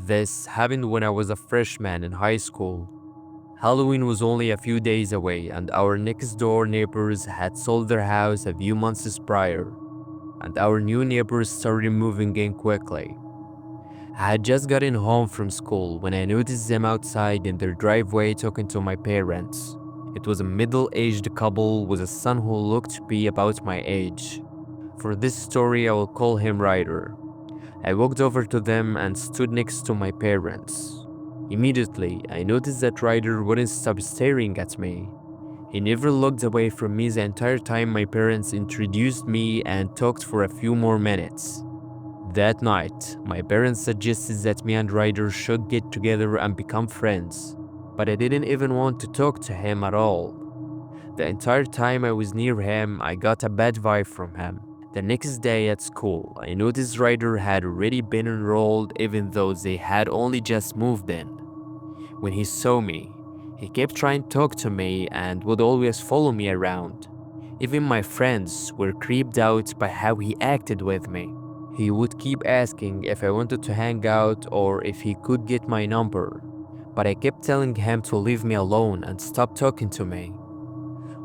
This happened when I was a freshman in high school. Halloween was only a few days away, and our next door neighbors had sold their house a few months prior, and our new neighbors started moving in quickly. I had just gotten home from school when I noticed them outside in their driveway talking to my parents. It was a middle-aged couple with a son who looked to be about my age. For this story, I will call him Ryder. I walked over to them and stood next to my parents. Immediately, I noticed that Ryder wouldn't stop staring at me. He never looked away from me the entire time my parents introduced me and talked for a few more minutes. That night, my parents suggested that me and Ryder should get together and become friends, but I didn't even want to talk to him at all. The entire time I was near him, I got a bad vibe from him. The next day at school, I noticed Ryder had already been enrolled even though they had only just moved in. When he saw me, he kept trying to talk to me and would always follow me around. Even my friends were creeped out by how he acted with me. He would keep asking if I wanted to hang out or if he could get my number, but I kept telling him to leave me alone and stop talking to me.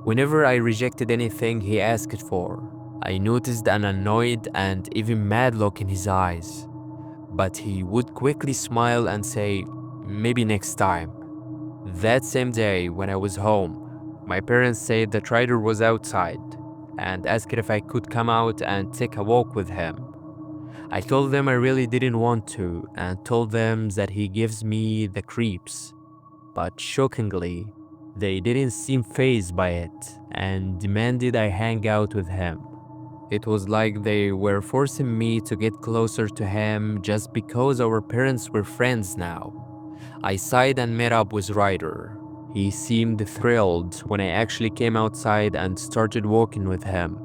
Whenever I rejected anything he asked for, I noticed an annoyed and even mad look in his eyes. But he would quickly smile and say, "Maybe next time." That same day, when I was home, my parents said that Ryder was outside and asked if I could come out and take a walk with him. I told them I really didn't want to and told them that he gives me the creeps. But shockingly, they didn't seem fazed by it and demanded I hang out with him. It was like they were forcing me to get closer to him just because our parents were friends now. I sighed and met up with Ryder. He seemed thrilled when I actually came outside and started walking with him.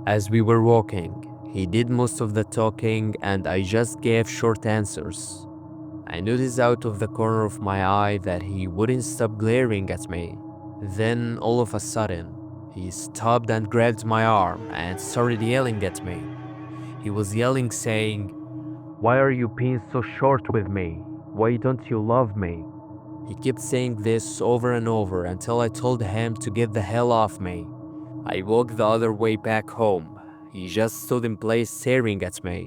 As we were walking, he did most of the talking and I just gave short answers. I noticed out of the corner of my eye that he wouldn't stop glaring at me. Then, all of a sudden, he stopped and grabbed my arm and started yelling at me. He was yelling saying, "Why are you being so short with me? Why don't you love me?" He kept saying this over and over until I told him to get the hell off me. I walked the other way back home. He just stood in place staring at me.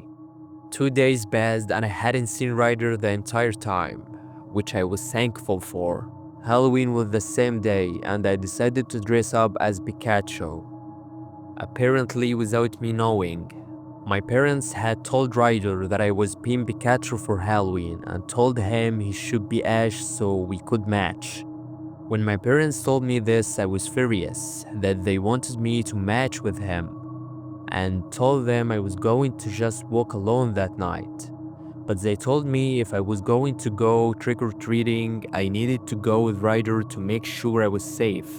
2 days passed and I hadn't seen Ryder the entire time, which I was thankful for. Halloween was the same day and I decided to dress up as Pikachu. Apparently without me knowing, my parents had told Ryder that I was being Pikachu for Halloween and told him he should be Ash so we could match. When my parents told me this, I was furious that they wanted me to match with him and told them I was going to just walk alone that night. But they told me if I was going to go trick-or-treating, I needed to go with Ryder to make sure I was safe.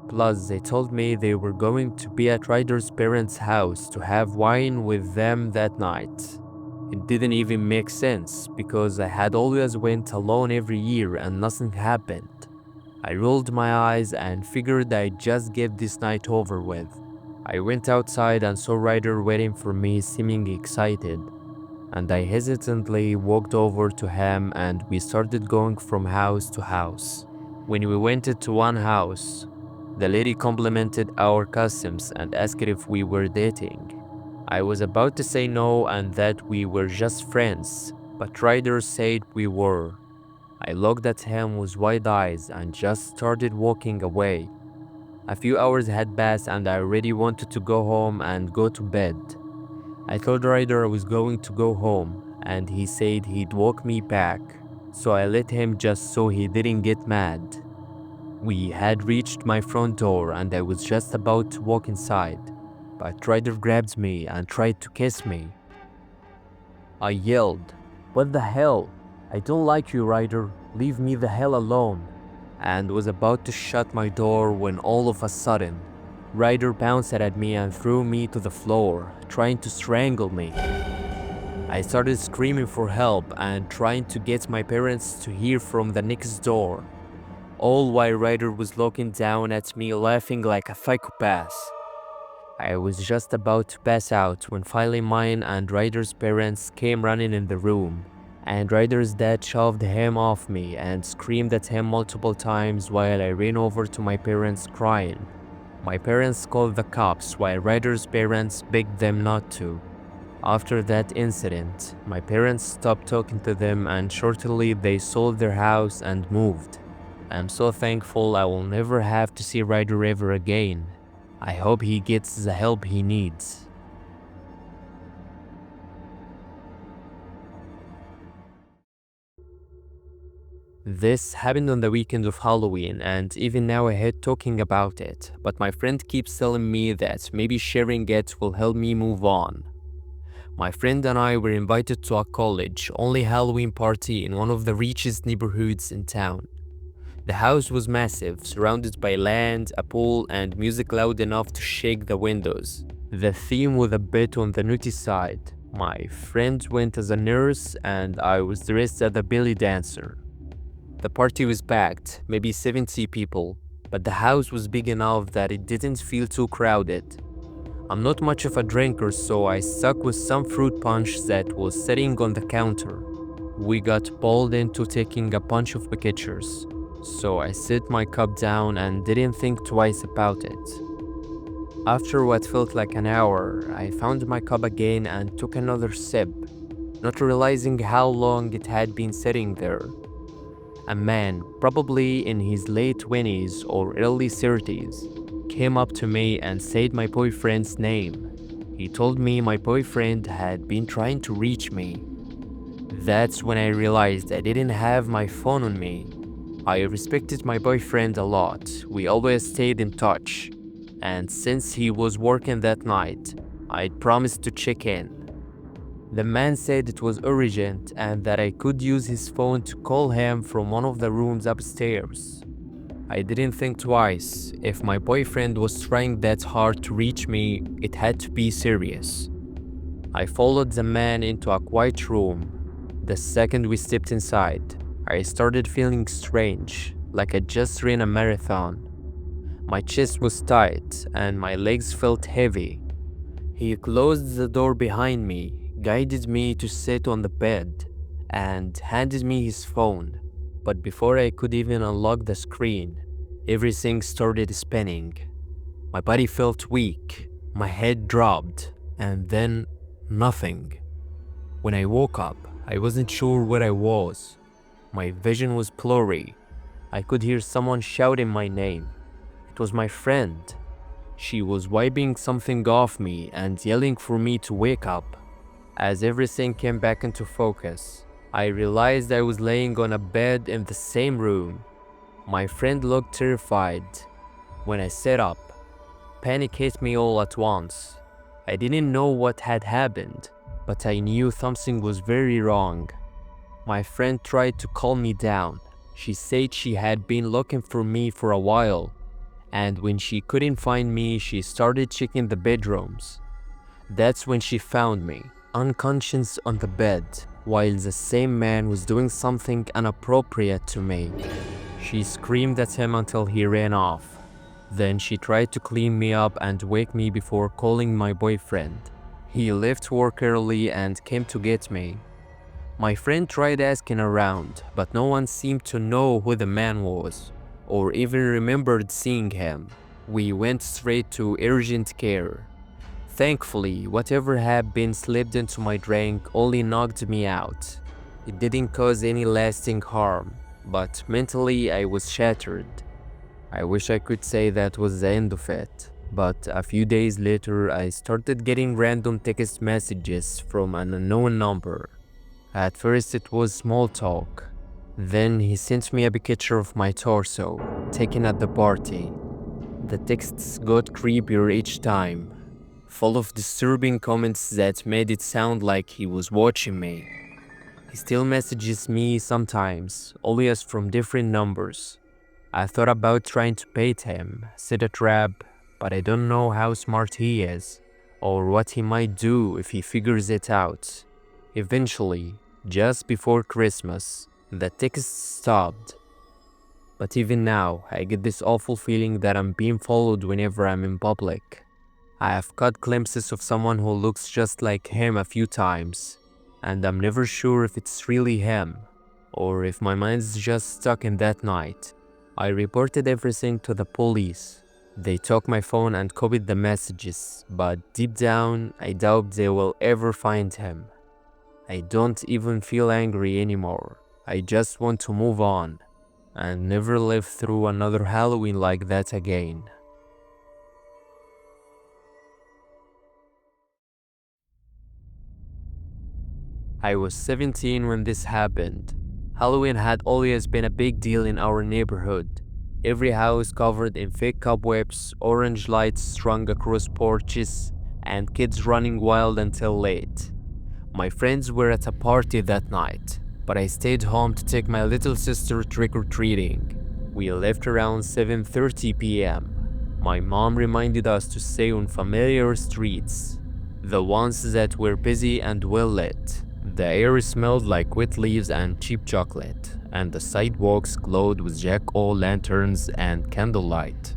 Plus, they told me they were going to be at Ryder's parents' house to have wine with them that night. It didn't even make sense because I had always went alone every year and nothing happened. I rolled my eyes and figured I'd just get this night over with. I went outside and saw Ryder waiting for me, seeming excited, and I hesitantly walked over to him and we started going from house to house. When we went into one house, the lady complimented our costumes and asked if we were dating. I was about to say no and that we were just friends, but Ryder said we were. I looked at him with wide eyes and just started walking away. A few hours had passed and I already wanted to go home and go to bed. I told Ryder I was going to go home and he said he'd walk me back, so I let him just so he didn't get mad. We had reached my front door and I was just about to walk inside, but Ryder grabbed me and tried to kiss me. I yelled, "What the hell? I don't like you, Ryder. Leave me the hell alone," and was about to shut my door when all of a sudden, Ryder bounced at me and threw me to the floor, trying to strangle me. I started screaming for help and trying to get my parents to hear from the next door, all while Ryder was looking down at me laughing like a psychopath. I was just about to pass out when finally mine and Ryder's parents came running in the room and Ryder's dad shoved him off me and screamed at him multiple times while I ran over to my parents crying. My parents called the cops while Ryder's parents begged them not to. After that incident, my parents stopped talking to them and shortly they sold their house and moved. I'm so thankful I will never have to see Ryder ever again. I hope he gets the help he needs. This happened on the weekend of Halloween, and even now I hate talking about it, but my friend keeps telling me that maybe sharing it will help me move on. My friend and I were invited to a college-only Halloween party in one of the richest neighborhoods in town. The house was massive, surrounded by land, a pool, and music loud enough to shake the windows. The theme was a bit on the nutty side. My friend went as a nurse, and I was dressed as a belly dancer. The party was packed, maybe 70 people, but the house was big enough that it didn't feel too crowded. I'm not much of a drinker, so I stuck with some fruit punch that was sitting on the counter. We got pulled into taking a bunch of pictures, so I set my cup down and didn't think twice about it. After what felt like an hour, I found my cup again and took another sip, not realizing how long it had been sitting there. A man, probably in his late 20s or early 30s, came up to me and said my boyfriend's name. He told me my boyfriend had been trying to reach me. That's when I realized I didn't have my phone on me. I respected my boyfriend a lot. We always stayed in touch. And since he was working that night, I'd promised to check in. The man said it was urgent and that I could use his phone to call him from one of the rooms upstairs. I didn't think twice. If my boyfriend was trying that hard to reach me, it had to be serious. I followed the man into a quiet room. The second we stepped inside, I started feeling strange, like I just ran a marathon. My chest was tight and my legs felt heavy. He closed the door behind me, guided me to sit on the bed, and handed me his phone. But before I could even unlock the screen, everything started spinning. My body felt weak, my head dropped, and then nothing. When I woke up, I wasn't sure where I was. My vision was blurry. I could hear someone shouting my name. It was my friend. She was wiping something off me and yelling for me to wake up. As everything came back into focus, I realized I was laying on a bed in the same room. My friend looked terrified. When I sat up, panic hit me all at once. I didn't know what had happened, but I knew something was very wrong. My friend tried to calm me down. She said she had been looking for me for a while, and when she couldn't find me, she started checking the bedrooms. That's when she found me, unconscious on the bed, while the same man was doing something inappropriate to me. She screamed at him until he ran off. Then she tried to clean me up and wake me before calling my boyfriend. He left work early and came to get me. My friend tried asking around, but no one seemed to know who the man was, or even remembered seeing him. We went straight to urgent care. Thankfully, whatever had been slipped into my drink only knocked me out. It didn't cause any lasting harm, but mentally I was shattered. I wish I could say that was the end of it, but a few days later I started getting random text messages from an unknown number. At first it was small talk. Then he sent me a picture of my torso, taken at the party. The texts got creepier each time, full of disturbing comments that made it sound like he was watching me. He still messages me sometimes, always from different numbers. I thought about trying to bait him, set a trap, but I don't know how smart he is, or what he might do if he figures it out. Eventually, just before Christmas, the texts stopped. But even now, I get this awful feeling that I'm being followed whenever I'm in public. I have caught glimpses of someone who looks just like him a few times. and I'm never sure if it's really him or if my mind's just stuck in that night. I reported everything to the police. They took my phone and copied the messages, but deep down, I doubt they will ever find him. I don't even feel angry anymore. I just want to move on and never live through another Halloween like that again. I was 17 when this happened. Halloween had always been a big deal in our neighborhood. Every house covered in fake cobwebs, orange lights strung across porches, and kids running wild until late. My friends were at a party that night, but I stayed home to take my little sister trick-or-treating. We left around 7:30 p.m. My mom reminded us to stay on familiar streets, the ones that were busy and well lit. The air smelled like wet leaves and cheap chocolate, and the sidewalks glowed with jack-o'-lanterns and candlelight.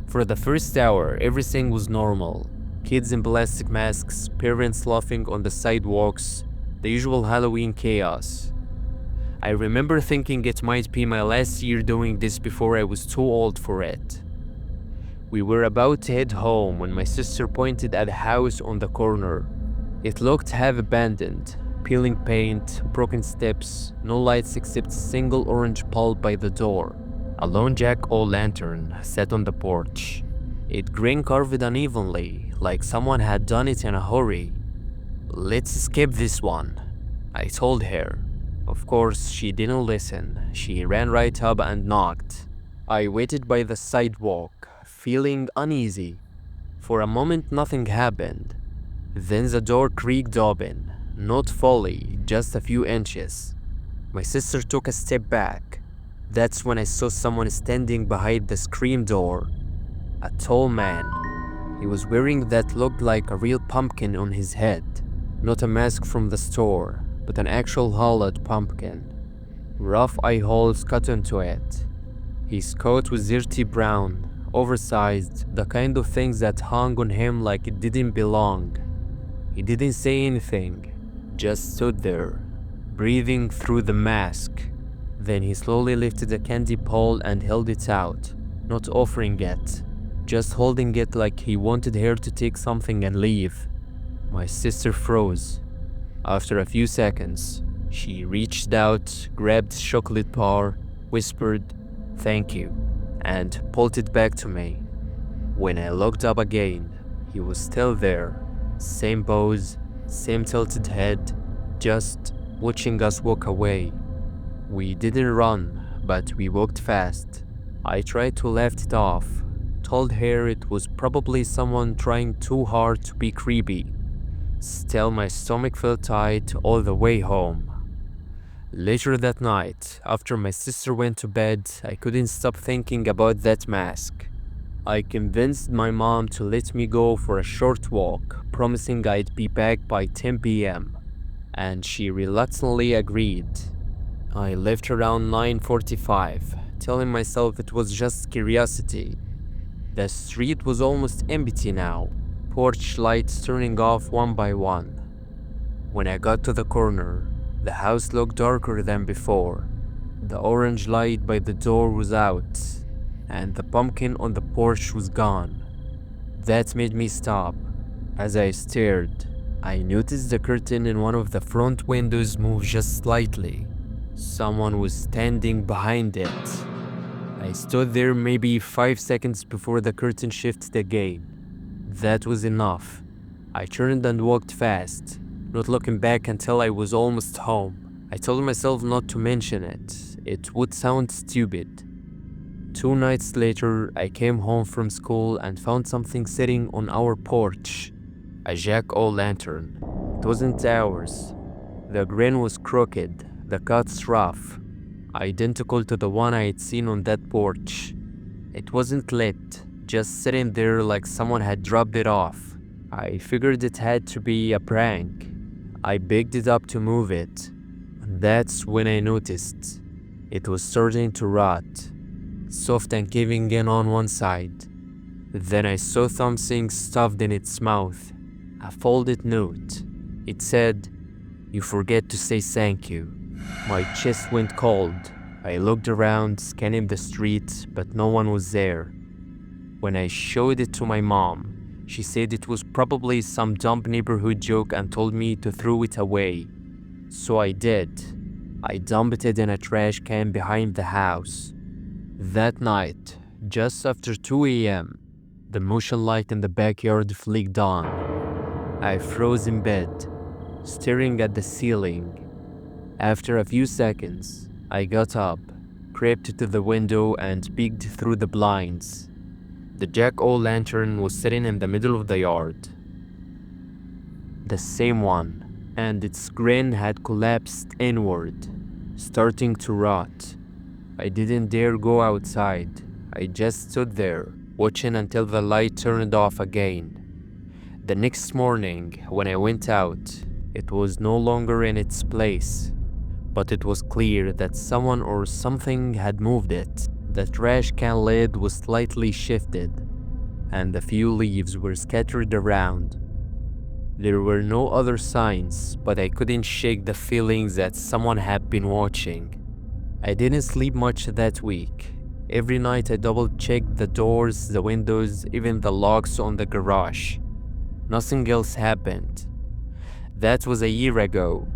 For the first hour, everything was normal. Kids in plastic masks, parents laughing on the sidewalks, the usual Halloween chaos. I remember thinking it might be my last year doing this before I was too old for it. We were about to head home when my sister pointed at a house on the corner. It looked half abandoned, peeling paint, broken steps, no lights except a single orange bulb by the door. A lone jack-o'-lantern sat on the porch. It green carved unevenly, like someone had done it in a hurry. "Let's skip this one," I told her. Of course, she didn't listen. She ran right up and knocked. I waited by the sidewalk, feeling uneasy. For a moment, nothing happened. Then the door creaked open, not fully, just a few inches. My sister took a step back. That's when I saw someone standing behind the screen door. A tall man. He was wearing that looked like a real pumpkin on his head. Not a mask from the store, but an actual hollowed pumpkin. Rough eye holes cut into it. His coat was dirty brown, oversized, the kind of things that hung on him like it didn't belong. He didn't say anything, just stood there, breathing through the mask. Then he slowly lifted a candy pole and held it out, not offering it, just holding it like he wanted her to take something and leave. My sister froze. After a few seconds, she reached out, grabbed a chocolate bar, whispered, "Thank you," and pulled it back to me. When I looked up again, he was still there. Same pose, same tilted head, just watching us walk away. We didn't run, but we walked fast. I tried to laugh it off, told her it was probably someone trying too hard to be creepy. Still, my stomach felt tight all the way home. Later that night, after my sister went to bed, I couldn't stop thinking about that mask. I convinced my mom to let me go for a short walk, promising I'd be back by 10 p.m., and she reluctantly agreed. I left around 9:45, telling myself it was just curiosity. The street was almost empty now, porch lights turning off one by one. When I got to the corner, the house looked darker than before. The orange light by the door was out, and the pumpkin on the porch was gone. That made me stop. As I stared, I noticed the curtain in one of the front windows move just slightly. Someone was standing behind it. I stood there maybe 5 seconds before the curtain shifted again. That was enough. I turned and walked fast, not looking back until I was almost home. I told myself not to mention it. It would sound stupid. 2 nights later, I came home from school and found something sitting on our porch. A jack-o'-lantern. It wasn't ours. The grain was crooked, the cuts rough, identical to the one I had seen on that porch. It wasn't lit, just sitting there like someone had dropped it off. I figured it had to be a prank. I picked it up to move it. That's when I noticed it was starting to rot, soft and caving in on one side. Then I saw something stuffed in its mouth, a folded note. It said, You forget to say thank you. My chest went cold. I looked around, scanning the street, but no one was there. When I showed it to my mom, she said it was probably some dumb neighborhood joke and told me to throw it away. So I did. I dumped it in a trash can behind the house. That night, just after 2 a.m., the motion light in the backyard flicked on. I froze in bed, staring at the ceiling. After a few seconds, I got up, crept to the window, and peeked through the blinds. The jack-o'-lantern was sitting in the middle of the yard. The same one, and its grin had collapsed inward, starting to rot. I didn't dare go outside. I just stood there, watching until the light turned off again. The next morning, when I went out, it was no longer in its place, but it was clear that someone or something had moved it. The trash can lid was slightly shifted, and a few leaves were scattered around. There were no other signs, but I couldn't shake the feeling that someone had been watching. I didn't sleep much that week. Every night I double-checked the doors, the windows, even the locks on the garage. Nothing else happened. That was a year ago.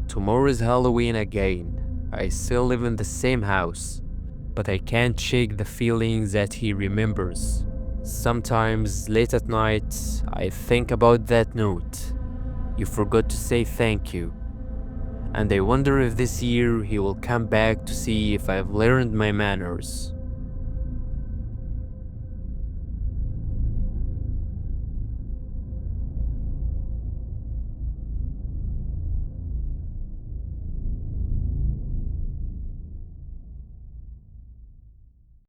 Tomorrow is Halloween again. I still live in the same house, but I can't shake the feeling that he remembers. Sometimes, late at night, I think about that note. You forgot to say thank you. And I wonder if this year he will come back to see if I've learned my manners.